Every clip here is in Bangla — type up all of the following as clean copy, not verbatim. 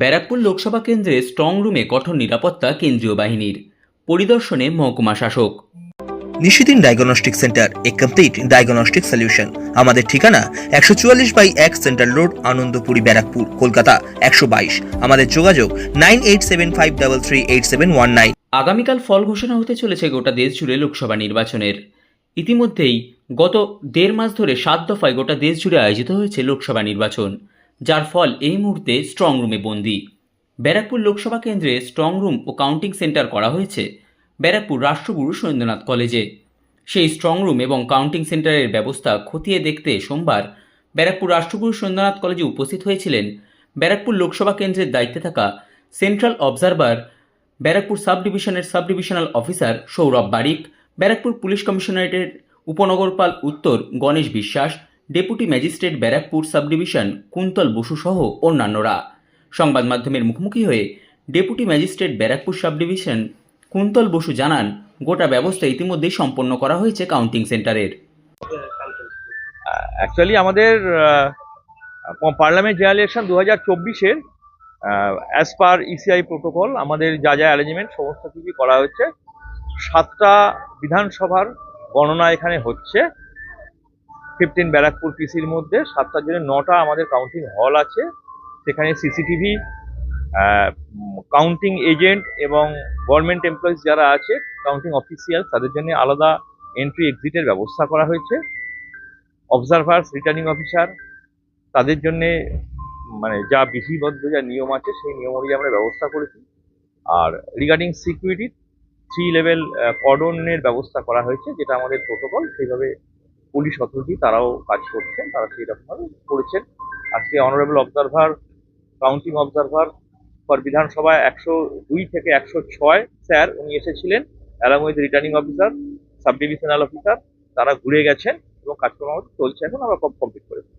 ব্যারাকপুর লোকসভা কেন্দ্রে স্ট্রং রুমে কঠোর নিরাপত্তা কেন্দ্রীয় বাহিনীর। পরিদর্শনে মহকুমা শাসক। নিশিদিন ডায়াগনস্টিক সেন্টার, এ কমপ্লিট ডায়াগনস্টিক সলিউশন। আমাদের ঠিকানা 144/1 সেন্ট্রাল রোড, আনন্দপুরি, ব্যারাকপুর, কলকাতা 122। আমাদের যোগাযোগ 9875338719। আগামীকাল ফল ঘোষণা হতে চলেছে গোটা দেশ জুড়ে লোকসভা নির্বাচনের। ইতিমধ্যেই গত 1.5 মাস ধরে 7 দফায় গোটা দেশ জুড়ে আয়োজিত হয়েছে লোকসভা নির্বাচন, যার ফল এই মুহূর্তে স্ট্রং রুমে বন্দী। ব্যারাকপুর লোকসভা কেন্দ্রে স্ট্রং রুম ও কাউন্টিং সেন্টার করা হয়েছে ব্যারাকপুর রাষ্ট্রগুরু সুরেন্দ্রনাথ কলেজে। সেই স্ট্রং রুম এবং কাউন্টিং সেন্টারের ব্যবস্থা খতিয়ে দেখতে সোমবার ব্যারাকপুর রাষ্ট্রগুরু সুরেন্দ্রনাথ কলেজে উপস্থিত হয়েছিলেন ব্যারাকপুর লোকসভা কেন্দ্রের দায়িত্বে থাকা সেন্ট্রাল অবজারভার ব্যারাকপুর সাব ডিভিশনের sub divisional officer Sourav Barik, Barrackpore police কমিশনারেটের উপনগরপাল উত্তর Ganesh Biswas, deputy magistrate Barrackpore sub division Kuntal Basu সহ অন্যান্যরা। সংবাদ মাধ্যমের মুখোমুখি হয়ে deputy magistrate Barrackpore sub division Kuntal Basu জানান, গোটা ব্যবস্থা ইতিমধ্যেই সম্পন্ন করা হয়েছে কাউন্টিং সেন্টারের। অ্যাকচুয়ালি আমাদের পার্লামেন্ট জেনারেল ইলেকশন 2024-এর অ্যাজ পার ইসিআই প্রোটোকল আমাদের যা যা অ্যারেঞ্জমেন্ট সমস্ত কিছু করা হয়েছে। 7টা বিধানসভার গণনা এখানে হচ্ছে। 15 ব্যারাকপুর পিসির মধ্যে 7টার জন্য 9টা আমাদের কাউন্টিং হল আছে। সেখানে সিসিটিভি, কাউন্টিং এজেন্ট এবং গভর্নমেন্ট এমপ্লয়িজ যারা আছে, কাউন্টিং অফিসিয়াল, তাদের জন্য আলাদা এন্ট্রি এক্সিটের ব্যবস্থা করা হয়েছে। অবজারভার্স, রিটার্নিং অফিসার, তাদের জন্য মানে যা বিধিবদ্ধ যা নিয়ম আছে সেই নিয়ম অনুযায়ী আমরা ব্যবস্থা করেছি। আর রিগার্ডিং সিকিউরিটি 3 লেভেল কর্ডনের ব্যবস্থা করা হয়েছে, যেটা আমাদের প্রোটোকল। সেইভাবে পুলিশ অথরিটি তারাও কাজ করছেন, তারা সেই রকমভাবে করেছেন। আজকে honourable observer, counting observer for বিধানসভায় 102 থেকে 106 স্যার উনি এসেছিলেন, along with returning officer, sub divisional officer. তারা ঘুরে গেছেন এবং কাজকর্ম চলছে, এখন আমরা কমপ্লিট করেছি।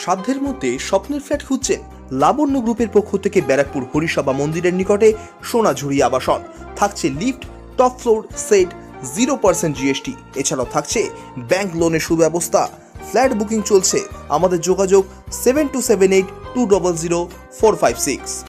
সাধ্যের মধ্যে স্বপ্নের ফ্ল্যাট খুঁজছেন? লাবণ্য গ্রুপের পক্ষ থেকে ব্যারাকপুর হরিসভা মন্দিরের নিকটে সোনাঝুরি আবাসন। থাকছে lift, top floor, set, 0% GST. এছাড়াও থাকছে ব্যাংক লোনের সুব্যবস্থা। ফ্ল্যাট বুকিং চলছে। আমাদের যোগাযোগ 7278200456।